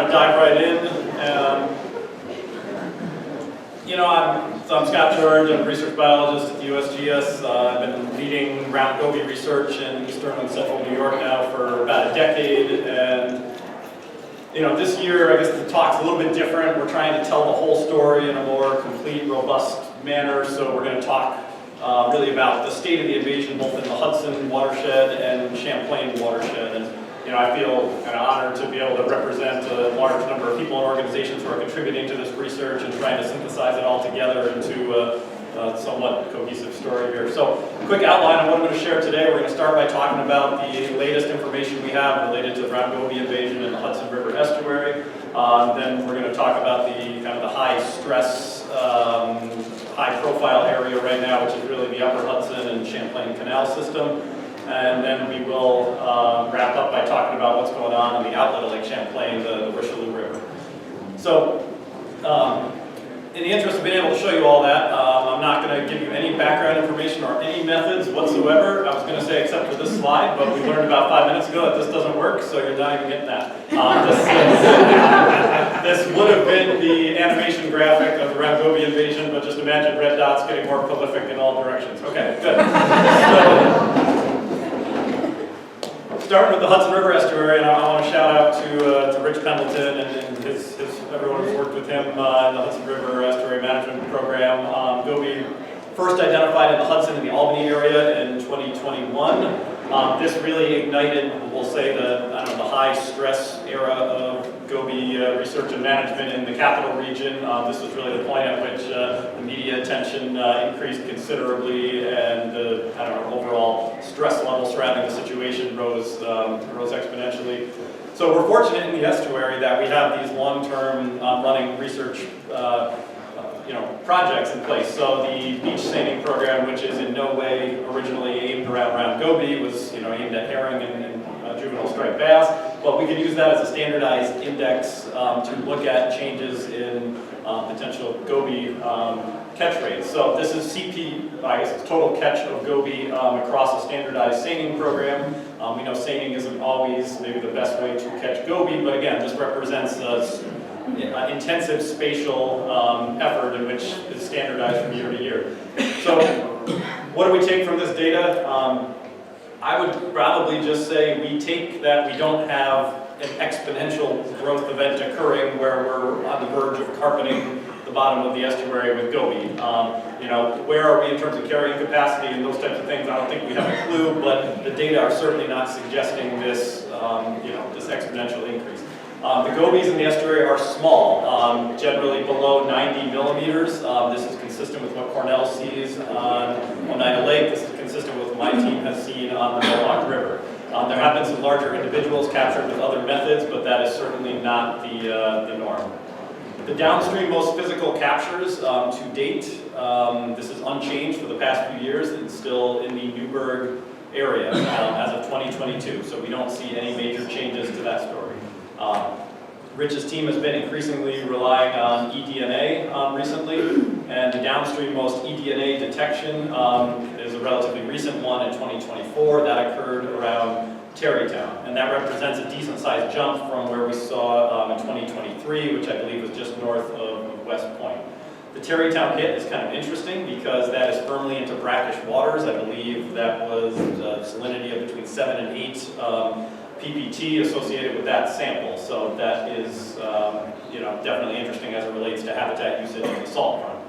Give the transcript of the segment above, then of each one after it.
to dive right in. I'm Scott George. I'm a research biologist at the USGS. I've been leading round Goby research in eastern and central New York now for about a decade. And this year, I guess the talk's a little bit different. We're trying to tell the whole story in a more complete, robust manner. So we're going to talk really about the state of the invasion, both in the Hudson watershed and Champlain watershed. And I feel kind of honored to be able to represent a large number of people and organizations who are contributing to this research and trying to synthesize it all together into a somewhat cohesive story here. So, quick outline of what I'm going to share today. We're going to start by talking about the latest information we have related to the round Goby invasion in the Hudson River estuary. Then we're going to talk about the high stress, high profile area right now, which is really the upper Hudson and Champlain Canal system. And then we will wrap up by talking about what's going on in the outlet of Lake Champlain, the Richelieu River. So, in the interest of being able to show you all that, I'm not going to give you any background information or any methods whatsoever. I was going to say except for this slide, but we learned about 5 minutes ago that this doesn't work, so you're not even getting that. This would have been the animation graphic of the round Goby invasion, but just imagine red dots getting more prolific in all directions. Okay, good. Starting with the Hudson River estuary, and I want to shout out to Rich Pendleton and everyone who's worked with him in the Hudson River Estuary Management Program. Goby first identified in the Hudson in the Albany area in 2021. This really ignited, we'll say, the high stress era of Goby research and management in the capital region. This was really the point at which the media attention increased considerably, and the overall stress level surrounding the situation rose exponentially. So we're fortunate in the estuary that we have these long-term running research projects in place. So the beach seining program, which is in no way originally aimed around Goby, was aimed at herring and juvenile striped bass, but we can use that as a standardized index to look at changes in potential Goby catch rates. So this is CP, I guess it's total catch of Goby across a standardized seining program. We know seining isn't always maybe the best way to catch Goby, but again, this represents an intensive spatial effort in which is standardized from year to year. So what do we take from this data? I would probably just say we take that we don't have an exponential growth event occurring where we're on the verge of carpeting the bottom of the estuary with Goby. Where are we in terms of carrying capacity and those types of things? I don't think we have a clue, but the data are certainly not suggesting this, this exponential increase. The gobies in the estuary are small, generally below 90 millimeters. This is consistent with what Cornell sees on Oneida Lake. This is consistent with what my team has seen on the Mohawk River. There have been some larger individuals captured with other methods, but that is certainly not the norm. The downstream most physical captures to date, this is unchanged for the past few years. It's still in the Newburgh area as of 2022, so we don't see any major changes to that story. Rich's team has been increasingly relying on eDNA recently, and the downstream most eDNA detection is a relatively recent one in 2024 that occurred around Tarrytown, and that represents a decent-sized jump from where we saw in 2023, which I believe was just north of West Point. The Tarrytown hit is kind of interesting because that is firmly into brackish waters. I believe that was a salinity of between 7 and 8 PPT associated with that sample. So that is definitely interesting as it relates to habitat usage in the salt front.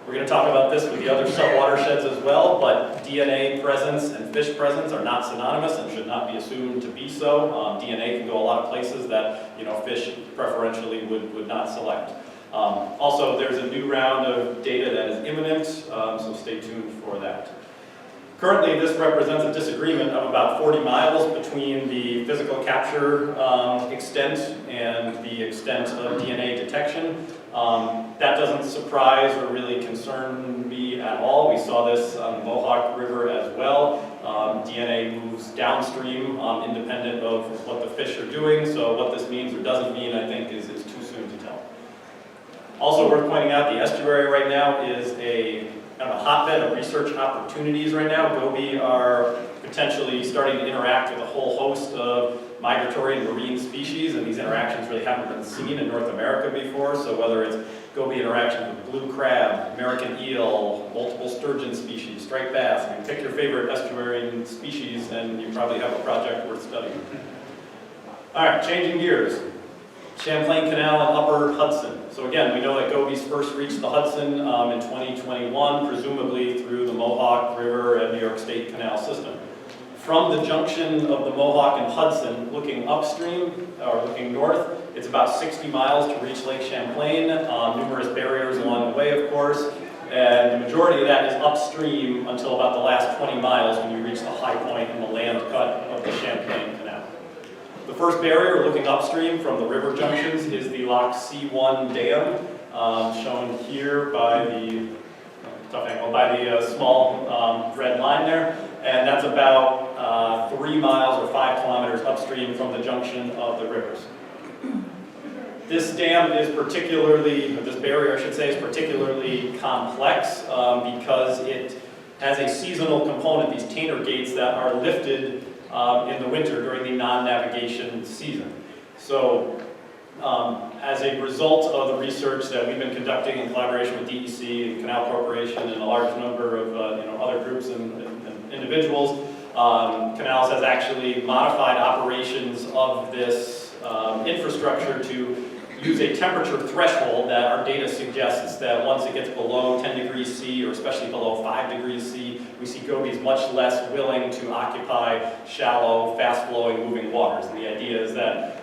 We're going to talk about this with the other sub-watersheds as well, but DNA presence and fish presence are not synonymous and should not be assumed to be so. DNA can go a lot of places that fish preferentially would not select. Also, there's a new round of data that is imminent, so stay tuned for that. Currently, this represents a disagreement of about 40 miles between the physical capture extent and the extent of DNA detection. That doesn't surprise or really concern me at all. We saw this on the Mohawk River as well. DNA moves downstream independent of what the fish are doing, so what this means or doesn't mean, I think, is too soon to tell. Also worth pointing out, the estuary right now is a kind of a hotbed of research opportunities right now. Goby are potentially starting to interact with a whole host of migratory and marine species, and these interactions really haven't been seen in North America before. So whether it's Goby interaction with blue crab, American eel, multiple sturgeon species, striped bass, you can pick your favorite estuarine species and you probably have a project worth studying. All right, changing gears. Champlain Canal and Upper Hudson. So again, we know that Goby's first reached the Hudson in 2021, presumably through the Mohawk River and New York State Canal system. From the junction of the Mohawk and Hudson, looking upstream, or looking north, it's about 60 miles to reach Lake Champlain. Numerous barriers along the way, of course, and the majority of that is upstream until about the last 20 miles when you reach the high point in the land cut of the Champlain Canal. The first barrier, looking upstream from the river junctions, is the Loch C1 Dam, shown here by the small red line there, and that's about 3 miles or 5 kilometers upstream from the junction of the rivers. This dam is this barrier I should say, is particularly complex because it has a seasonal component, these Tainer gates that are lifted in the winter during the non-navigation season. So as a result of the research that we've been conducting in collaboration with DEC and Canal Corporation and a large number of other groups and individuals, Canals has actually modified operations of this infrastructure to use a temperature threshold that our data suggests that once it gets below 10 degrees C, or especially below 5 degrees C, we see gobies much less willing to occupy shallow, fast-flowing, moving waters. And the idea is that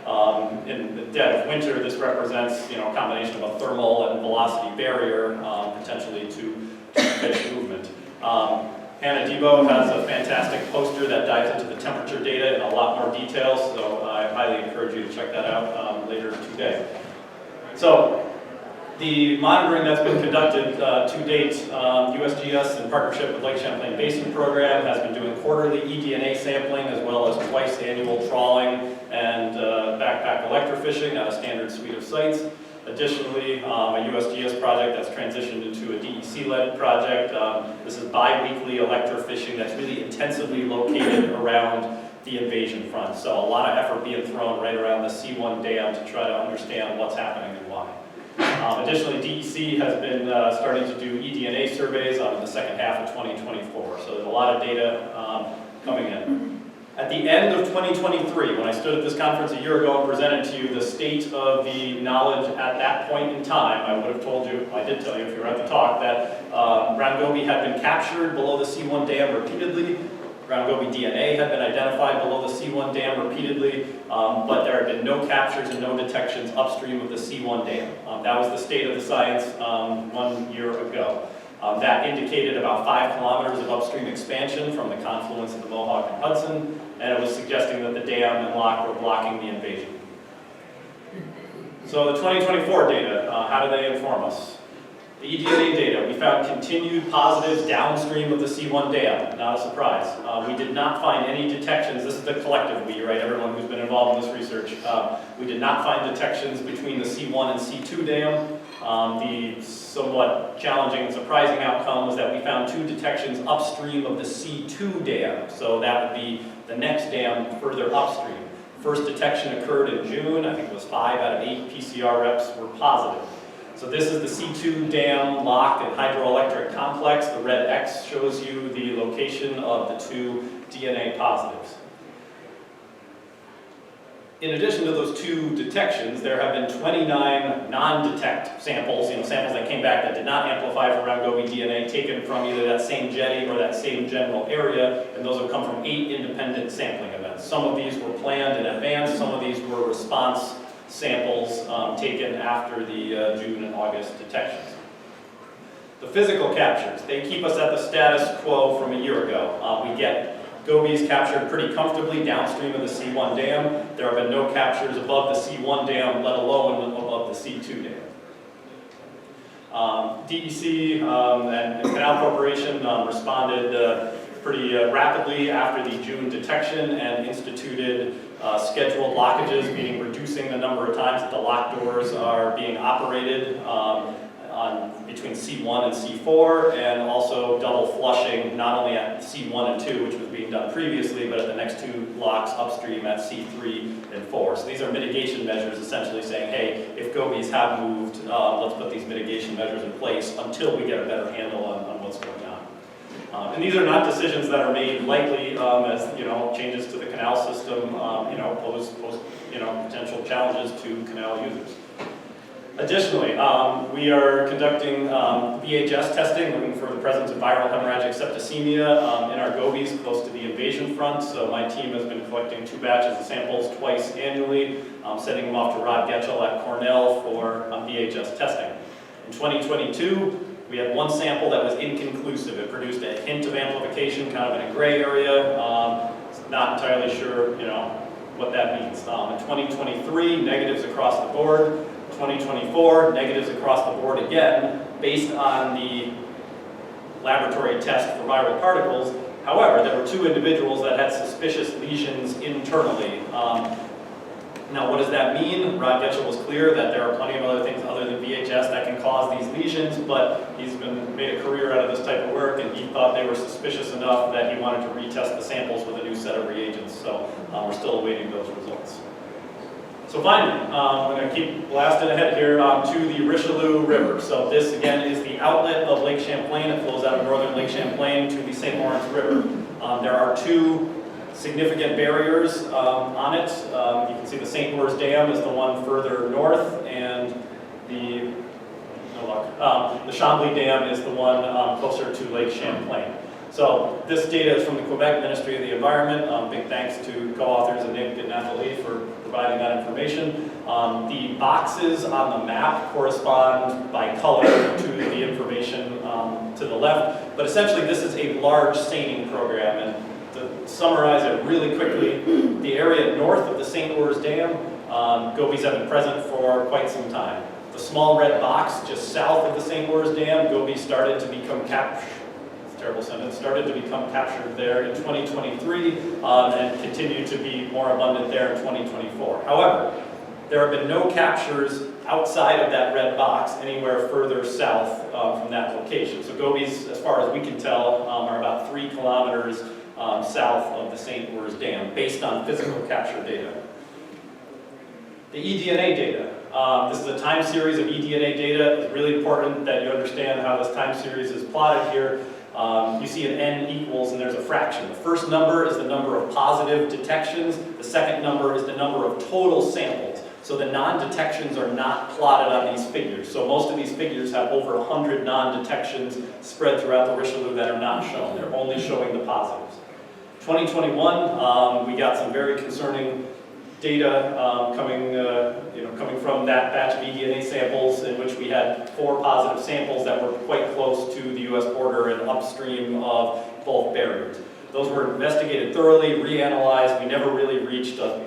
in the dead of winter, this represents a combination of a thermal and velocity barrier, potentially to fish movement. Hannah Debo has a fantastic poster that dives into the temperature data in a lot more detail, so I highly encourage you to check that out later today. So, the monitoring that's been conducted to date, USGS in partnership with Lake Champlain Basin Program has been doing quarterly eDNA sampling as well as twice annual trawling and backpack electrofishing at a standard suite of sites. Additionally, a USGS project that's transitioned into a DEC-led project. This is bi-weekly electrofishing that's really intensively located around the invasion front. So a lot of effort being thrown right around the C1 dam to try to understand what's happening and why. Additionally, DEC has been starting to do eDNA surveys in the second half of 2024. So there's a lot of data coming in. At the end of 2023, when I stood at this conference a year ago and presented to you the state of the knowledge at that point in time, I would have told you, I did tell you if you were at the talk, that brown goby had been captured below the C1 dam repeatedly. Brown goby DNA had been identified below the C1 dam repeatedly, but there had been no captures and no detections upstream of the C1 dam. That was the state of the science 1 year ago. That indicated about 5 kilometers of upstream expansion from the confluence of the Mohawk and Hudson, and it was suggesting that the dam and lock were blocking the invasion. So the 2024 data, how do they inform us? The eDNA data, we found continued positives downstream of the C1 dam, not a surprise. We did not find any detections, this is the collective we, right, everyone who's been involved in this research. We did not find detections between the C1 and C2 dam. The somewhat challenging and surprising outcome was that we found 2 detections upstream of the C2 dam, so that would be the next dam further upstream. First detection occurred in June, I think it was 5 out of 8 PCR reps were positive. So this is the C2 dam lock and hydroelectric complex. The red X shows you the location of the 2 DNA positives. In addition to those 2 detections, there have been 29 non-detect samples, samples that came back that did not amplify for brown goby DNA taken from either that same jetty or that same general area, and those have come from 8 independent sampling events. Some of these were planned in advance, some of these were response samples taken after the June and August detections. The physical captures, they keep us at the status quo from a year ago. We get gobies captured pretty comfortably downstream of the C1 dam. There have been no captures above the C1 dam, let alone above the C2 dam. DEC and Canal Corporation responded pretty rapidly after the June detection and instituted scheduled lockages, meaning reducing the number of times that the lock doors are being operated between C1 and C4, and also double flushing not only at C1 and 2, which was being done previously, but at the next 2 blocks upstream at C3 and 4. So these are mitigation measures essentially saying, hey, if gobies have moved, let's put these mitigation measures in place until we get a better handle on what's going on. And these are not decisions that are made lightly, as changes to the canal system pose potential challenges to canal users. Additionally, we are conducting VHS testing, looking for the presence of viral hemorrhagic septicemia in our gobies close to the invasion front. So my team has been collecting 2 batches of samples twice annually, sending them off to Rod Getchell at Cornell for VHS testing. In 2022, we had 1 sample that was inconclusive. It produced a hint of amplification, kind of in a gray area. Not entirely sure, what that means. In 2023, negatives across the board. 2024, negatives across the board again, based on the laboratory test for viral particles. However, there were 2 individuals that had suspicious lesions internally. Now, what does that mean? Rod Getchell was clear that there are plenty of other things other than VHS that can cause these lesions, but he's made a career out of this type of work, and he thought they were suspicious enough that he wanted to retest the samples with a new set of reagents. So we're still awaiting those results. So finally, I'm going to keep blasting ahead here to the Richelieu River. So this, again, is the outlet of Lake Champlain. It flows out of northern Lake Champlain to the St. Lawrence River. There are 2 significant barriers on it. You can see the St. Louis Dam is the one further north, and the Champlain Dam is the one closer to Lake Champlain. So this data is from the Quebec Ministry of the Environment. Big thanks to co-authors Nick and Nathalie for providing that information. The boxes on the map correspond by color to the information to the left, but essentially this is a large seining program. And to summarize it really quickly, the area north of the St. Louis Dam, gobies have been present for quite some time. The small red box just south of the St. Louis Dam, gobies started to become started to become captured there in 2023 and continue to be more abundant there in 2024. However, there have been no captures outside of that red box anywhere further south from that location. So gobies, as far as we can tell, are about 3 kilometers south of the St. Louis Dam, based on physical capture data. The eDNA data. This is a time series of eDNA data. It's really important that you understand how this time series is plotted here. You see an n equals, and there's a fraction. The first number is the number of positive detections. The second number is the number of total samples. So the non-detections are not plotted on these figures. So most of these figures have over 100 non-detections spread throughout the Richelieu that are not shown. They're only showing the positives. 2021, we got some very concerning data coming from that batch of eDNA samples, in which we had 4 positive samples that were quite close to the U.S. border and upstream of both barriers. Those were investigated thoroughly, reanalyzed. We never really reached a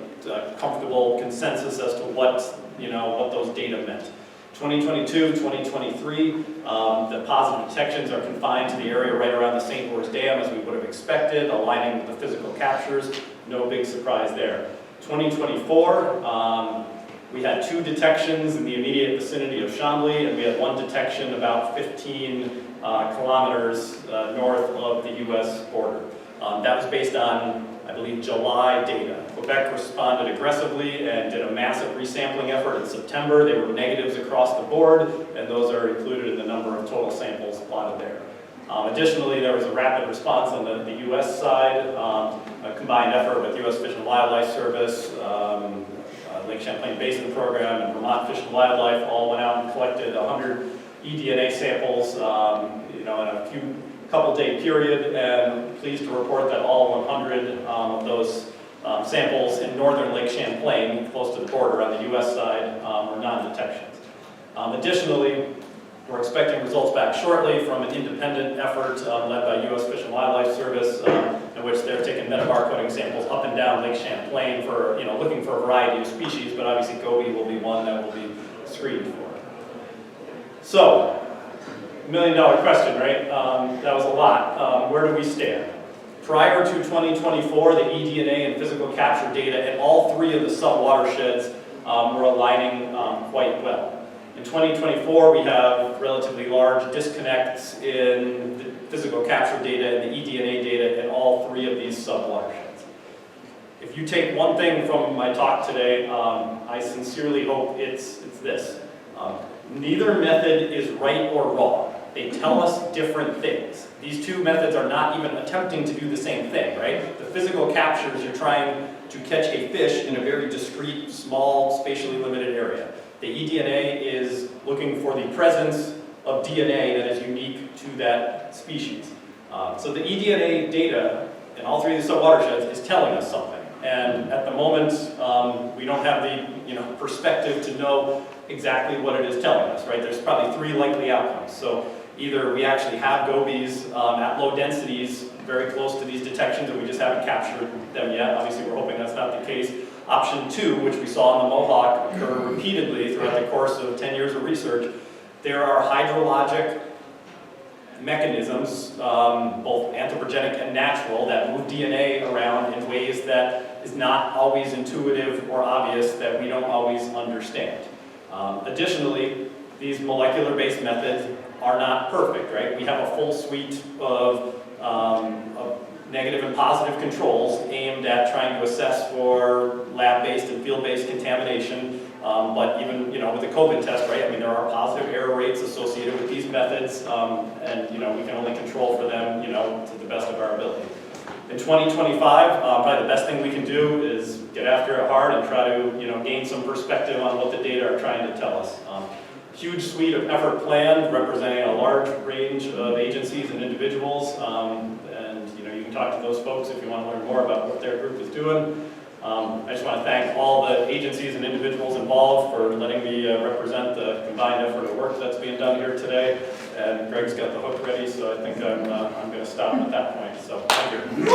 comfortable consensus as to what those data meant. 2022, 2023, the positive detections are confined to the area right around the St. Louis Dam, as we would have expected, aligning with the physical captures. No big surprise there. 2024, we had 2 detections in the immediate vicinity of Chambly, and we had 1 detection about 15 kilometers north of the U.S. border. That was based on, I believe, July data. Quebec responded aggressively and did a massive resampling effort in September. They were negatives across the board, and those are included in the number of total samples plotted there. Additionally, there was a rapid response on the U.S. side, a combined effort with U.S. Fish and Wildlife Service, Lake Champlain Basin Program, and Vermont Fish and Wildlife all went out and collected 100 eDNA samples in a couple-day period, and pleased to report that all 100 of those samples in northern Lake Champlain, close to the border on the U.S. side, were non-detections. Additionally, we're expecting results back shortly from an independent effort led by U.S. Fish and Wildlife Service, in which they're taking metabarcoding samples up and down Lake Champlain for, looking for a variety of species, but obviously goby will be one that will be screened for. So, $1 million question, right? That was a lot. Where do we stand? Prior to 2024, the eDNA and physical capture data in all 3 of the sub-watersheds were aligning quite well. In 2024, we have relatively large disconnects in the physical capture data and the eDNA data in all three of these sub-watersheds. If you take one thing from my talk today, I sincerely hope it's this. Neither method is right or wrong. They tell us different things. These two methods are not even attempting to do the same thing, right? The physical captures, you're trying to catch a fish in a very discrete, small, spatially limited area. The eDNA is looking for the presence of DNA that is unique to that species. So the eDNA data in all three of these subwatersheds is telling us something. And at the moment, we don't have the perspective to know exactly what it is telling us, right? There's probably three likely outcomes. So either we actually have gobies at low densities very close to these detections and we just haven't captured them yet. Obviously, we're hoping that's not the case. Option two, which we saw in the Mohawk occur repeatedly throughout the course of 10 years of research, there are hydrologic mechanisms, both anthropogenic and natural, that move DNA around in ways that is not always intuitive or obvious, that we don't always understand. Additionally, these molecular-based methods are not perfect, right? We have a full suite of negative and positive controls aimed at trying to assess for lab-based and field-based contamination. But even with the COVID test, right? I mean, there are positive error rates associated with these methods, and we can only control for them, to the best of our ability. In 2025, probably the best thing we can do is get after it hard and try to gain some perspective on what the data are trying to tell us. Huge suite of effort planned, representing a large range of agencies and individuals, and you can talk to those folks if you want to learn more about what their group is doing. I just want to thank all the agencies and individuals involved for letting me represent the combined effort of work that's being done here today. And Greg's got the hook ready, so I think I'm going to stop at that point. So thank you.